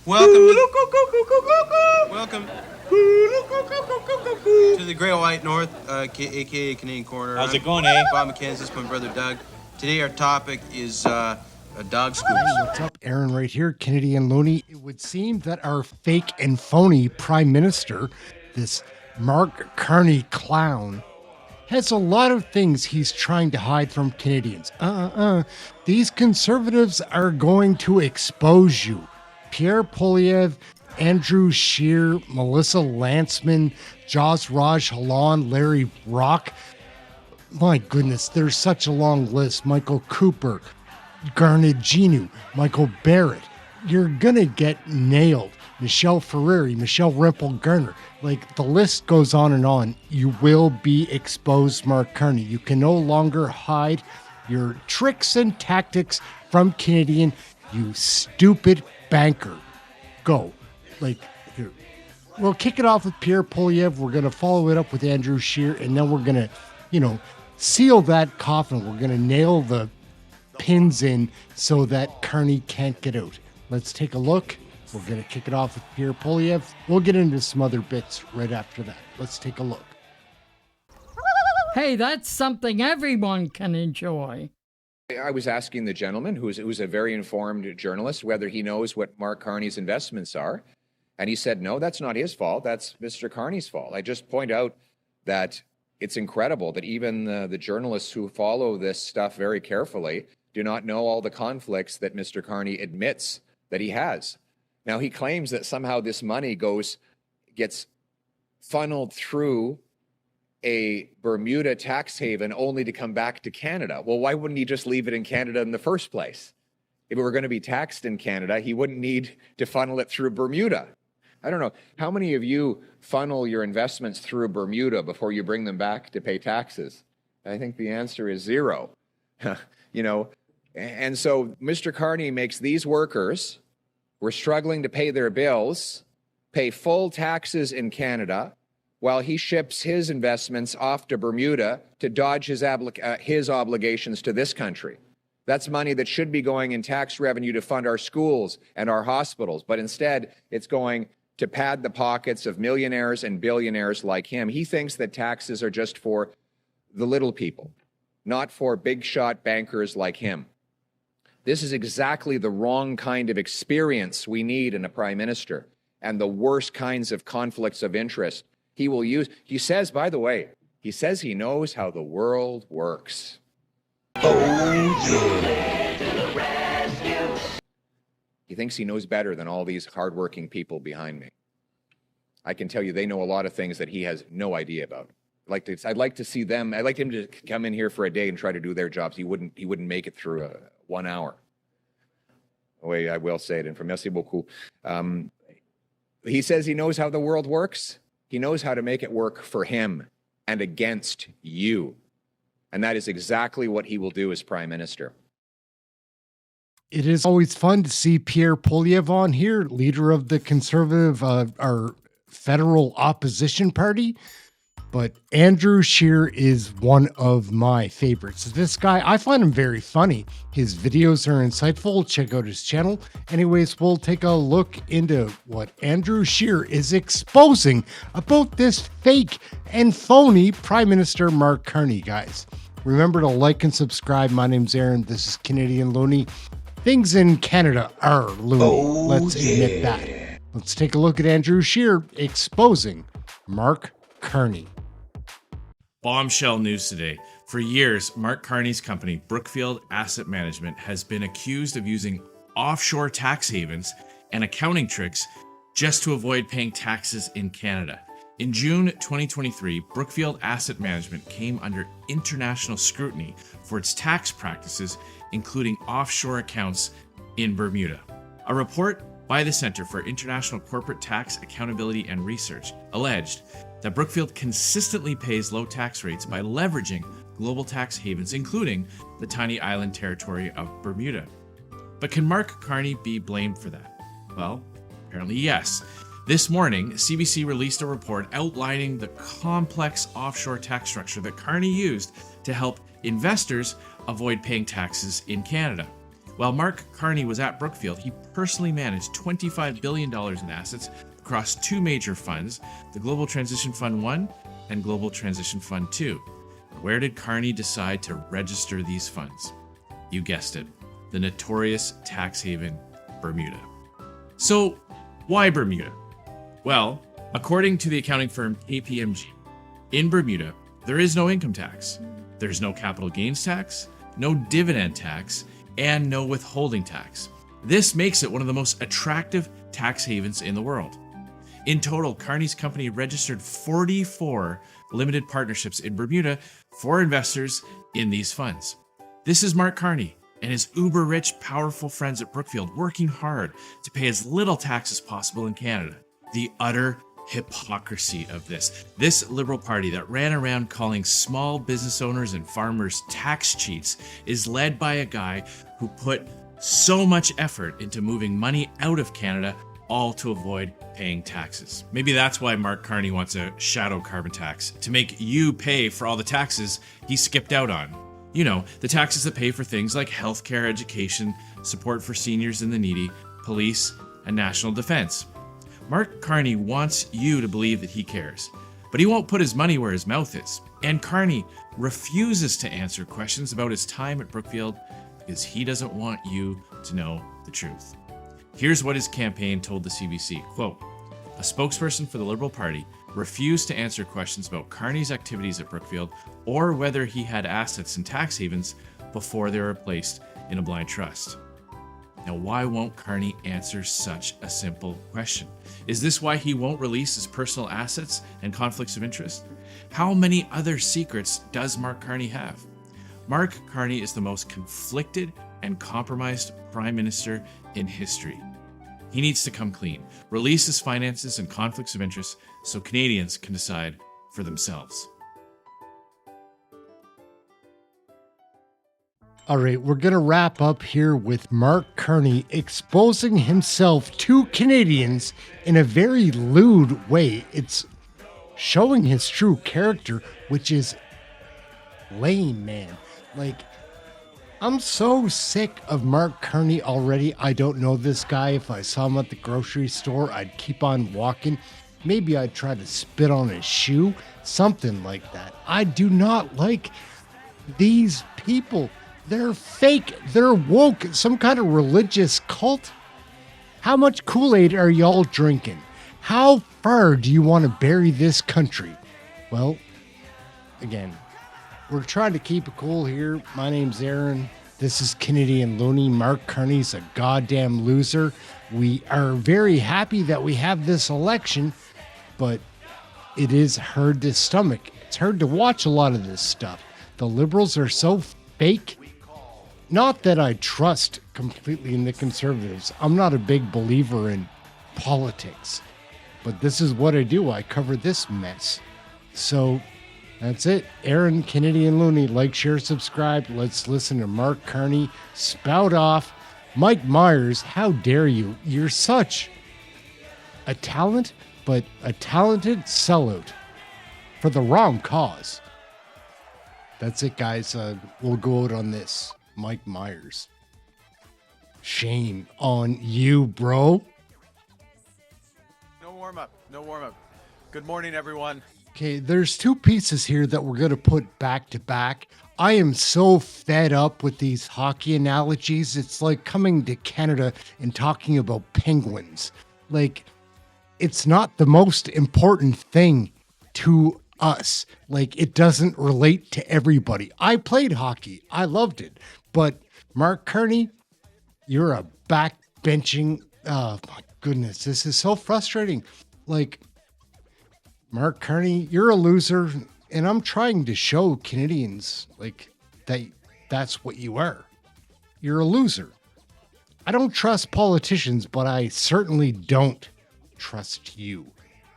Welcome to the Great White North, aka Canadian Corner. How's it going, eh? Bob McKenzie, this is my brother Doug. Today our topic is dog scoops. What's up, Aaron? Right here, Canadian Looney. It would seem that our fake and phony Prime Minister, this Mark Carney clown, has a lot of things he's trying to hide from Canadians. These conservatives are going to expose you. Pierre Poilievre, Andrew Scheer, Melissa Lantsman, Jos Raj Halan, Larry Rock. My goodness, there's such a long list. Michael Cooper, Garnet Genu, Michael Barrett. You're gonna get nailed. Michelle Ferreri, Michelle Rempel-Garner. Like, the list goes on and on. You will be exposed, Mark Carney. You can no longer hide your tricks and tactics from Canadian, you stupid banker. Go. Like, here. We'll kick it off with Pierre Poilievre. We're going to follow it up with Andrew Scheer, and then we're going to, seal that coffin. We're going to nail the pins in so that Carney can't get out. Let's take a look. We're going to kick it off with Pierre Poilievre. We'll get into some other bits right after that. Let's take a look. Hey, that's something everyone can enjoy. I was asking the gentleman, who's a very informed journalist, whether he knows what Mark Carney's investments are. And he said, no, that's not his fault. That's Mr. Carney's fault. I just point out that it's incredible that even the journalists who follow this stuff very carefully do not know all the conflicts that Mr. Carney admits that he has. Now, he claims that somehow this money gets funneled through a Bermuda tax haven only to come back to Canada. Well, why wouldn't he just leave it in Canada in the first place? If it were going to be taxed in Canada, he wouldn't need to funnel it through Bermuda. I don't know. How many of you funnel your investments through Bermuda before you bring them back to pay taxes? I think the answer is zero. And so Mr. Carney makes these workers who are struggling to pay their bills pay full taxes in Canada, while he ships his investments off to Bermuda to dodge his obligations to this country. That's money that should be going in tax revenue to fund our schools and our hospitals, but instead it's going to pad the pockets of millionaires and billionaires like him. He thinks that taxes are just for the little people, not for big shot bankers like him. This is exactly the wrong kind of experience we need in a prime minister, and the worst kinds of conflicts of interest he will use. He says, by the way, he says he knows how the world works. He thinks he knows better than all these hardworking people behind me. I can tell you they know a lot of things that he has no idea about. I'd like to see them. I'd like him to come in here for a day and try to do their jobs. He wouldn't make it through 1 hour. Oui, I will say it. And for merci beaucoup. He says he knows how the world works. He knows how to make it work for him and against you. And that is exactly what he will do as Prime Minister. It is always fun to see Pierre Poilievre on here, leader of the Conservative, our federal opposition party. But Andrew Scheer is one of my favorites. This guy, I find him very funny. His videos are insightful. Check out his channel. Anyways, we'll take a look into what Andrew Scheer is exposing about this fake and phony Prime Minister Mark Carney, guys. Remember to like and subscribe. My name's Aaron. This is Canadian Looney. Things in Canada are loony. Let's admit that. Let's take a look at Andrew Scheer exposing Mark Carney. Bombshell news today. For years, Mark Carney's company, Brookfield Asset Management, has been accused of using offshore tax havens and accounting tricks just to avoid paying taxes in Canada. In June 2023, Brookfield Asset Management came under international scrutiny for its tax practices, including offshore accounts in Bermuda. A report by the Center for International Corporate Tax Accountability and Research alleged that Brookfield consistently pays low tax rates by leveraging global tax havens, including the tiny island territory of Bermuda. But can Mark Carney be blamed for that? Well, apparently yes. This morning, CBC released a report outlining the complex offshore tax structure that Carney used to help investors avoid paying taxes in Canada. While Mark Carney was at Brookfield, he personally managed $25 billion in assets across two major funds, the Global Transition Fund 1 and Global Transition Fund 2. Where did Carney decide to register these funds? You guessed it, the notorious tax haven, Bermuda. So, why Bermuda? Well, according to the accounting firm KPMG, in Bermuda, there is no income tax, there's no capital gains tax, no dividend tax, and no withholding tax. This makes it one of the most attractive tax havens in the world. In total, Carney's company registered 44 limited partnerships in Bermuda for investors in these funds. This is Mark Carney and his uber-rich, powerful friends at Brookfield working hard to pay as little tax as possible in Canada. The utter hypocrisy of this Liberal Party that ran around calling small business owners and farmers tax cheats is led by a guy who put so much effort into moving money out of Canada, all to avoid paying taxes. Maybe that's why Mark Carney wants a shadow carbon tax, to make you pay for all the taxes he skipped out on. You know, the taxes that pay for things like healthcare, education, support for seniors and the needy, police, and national defense. Mark Carney wants you to believe that he cares, but he won't put his money where his mouth is. And Carney refuses to answer questions about his time at Brookfield because he doesn't want you to know the truth. Here's what his campaign told the CBC, quote, "A spokesperson for the Liberal Party refused to answer questions about Carney's activities at Brookfield or whether he had assets in tax havens before they were placed in a blind trust." Now, why won't Carney answer such a simple question? Is this why he won't release his personal assets and conflicts of interest? How many other secrets does Mark Carney have? Mark Carney is the most conflicted and compromised prime minister in history. He needs to come clean, release his finances and conflicts of interest so Canadians can decide for themselves. All right, we're going to wrap up here with Mark Carney exposing himself to Canadians in a very lewd way. It's showing his true character, which is lame, man. Like, I'm so sick of Mark Carney already. I don't know this guy. If I saw him at the grocery store, I'd keep on walking. Maybe I'd try to spit on his shoe, something like that. I do not like these people. They're fake. They're woke. Some kind of religious cult. How much Kool-Aid are y'all drinking? How far do you want to bury this country? Well, again, we're trying to keep it cool here. My name's Aaron. This is Canadian Looney. Mark Carney's a goddamn loser. We are very happy that we have this election, but it is hard to stomach. It's hard to watch a lot of this stuff. The Liberals are so fake. Not that I trust completely in the Conservatives. I'm not a big believer in politics, but this is what I do. I cover this mess. So that's it. Aaron, Canadian Looney. Like, share, subscribe. Let's listen to Mark Carney spout off. Mike Myers, how dare you? You're such a talent, but a talented sellout for the wrong cause. That's it, guys. We'll go out on this. Mike Myers. Shame on you, bro. No warm up. No warm up. Good morning, everyone. Okay, there's two pieces here that we're going to put back to back. I am so fed up with these hockey analogies. It's like coming to Canada and talking about penguins. Like, it's not the most important thing to us. Like, it doesn't relate to everybody. I played hockey. I loved it. But Mark Carney, you're a backbenching. Oh my goodness, this is so frustrating. Like, Mark Carney, you're a loser, and I'm trying to show Canadians like that's what you are. You're a loser. I don't trust politicians, but I certainly don't trust you.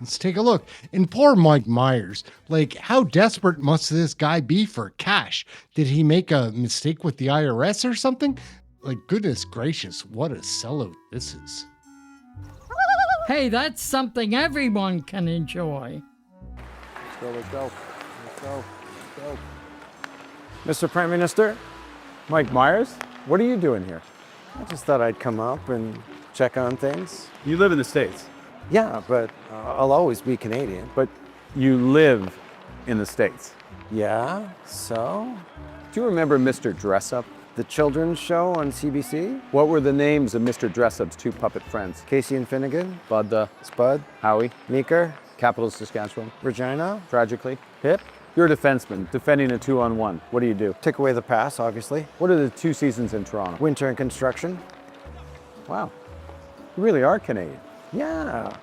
Let's take a look. And poor Mike Myers, like, how desperate must this guy be for cash? Did he make a mistake with the IRS or something? Like, goodness gracious, what a sellout this is. Hey, that's something everyone can enjoy. Let's go, let's go, let's go, let's go. Mr. Prime Minister, Mike Myers, what are you doing here? I just thought I'd come up and check on things. You live in the States, Yeah, but I'll always be Canadian. but you live in the States. Yeah, so? Do you remember Mr. Dressup? The children's show on CBC? What were the names of Mr. Dressup's two puppet friends? Casey and Finnegan? Bud the Spud? Howie, Meeker? capital of Saskatchewan, Regina? tragically. Pip? You're a defenseman defending a 2-on-1. What do you do? Take away the pass, obviously. What are the 2 seasons in Toronto? Winter and construction? Wow. You really are Canadian. Yeah.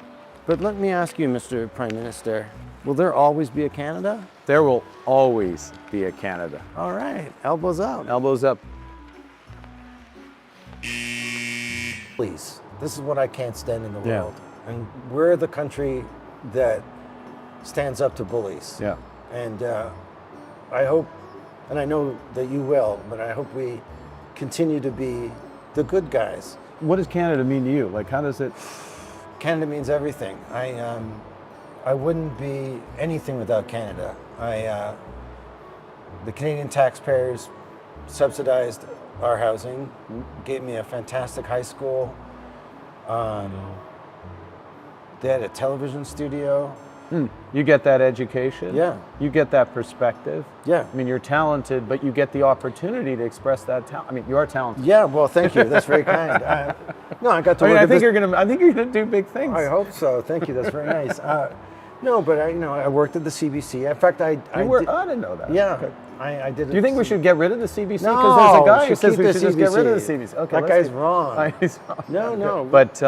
But let me ask you, Mr. Prime Minister, will there always be a Canada? There will always be a Canada. All right, elbows up. Elbows up. Please. This is what I can't stand in the Yeah. world. And we're the country that stands up to bullies. Yeah. And I hope, and I know that you will, but I hope we continue to be the good guys. What does Canada mean to you? Like, how does it? Canada means everything. I wouldn't be anything without Canada. The Canadian taxpayers subsidized our housing, gave me a fantastic high school. They had a television studio. You get that education. Yeah. You get that perspective. Yeah. I mean, you're talented, but you get the opportunity to express that talent. I mean, you are talented. Yeah, well, thank you. That's very kind. No, I got to I mean, work I at think this- you're gonna do big things. I hope so. Thank you. That's very nice. No, but I worked at the CBC. In fact, I didn't know that. Yeah, Okay. I did. Do you think we should get rid of the CBC? No, Because there's a guy we who should says keep we the should just get rid of the CBC. CBC. Okay, That let's guy's see. wrong. He's wrong. No, no. But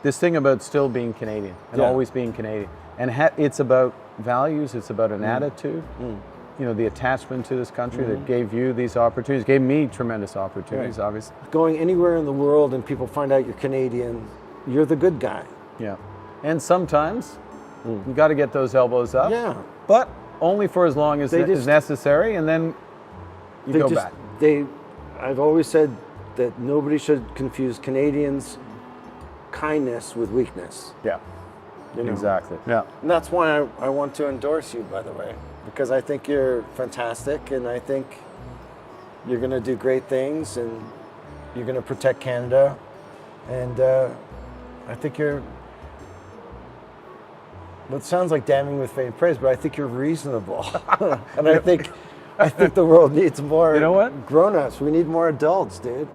this thing about still being Canadian and Yeah. always being Canadian, and it's about values. It's about an attitude. You know, the attachment to this country that gave you these opportunities, gave me tremendous opportunities. Right. Obviously. Going anywhere in the world and people find out you're Canadian, you're the good guy. Yeah. And sometimes you got to get those elbows up. Yeah. But only for as long as They it is just- necessary, and then you go back. I've always said that nobody should confuse Canadians' kindness with weakness. Yeah. You know? Exactly. Yeah. And that's why I want to endorse you, by the way, because I think you're fantastic, and I think you're going to do great things, and you're going to protect Canada, and I think you're. Well, it sounds like damning with faint praise, but I think you're reasonable, and I think the world needs more. You know what? Grown-ups. We need more adults, dude.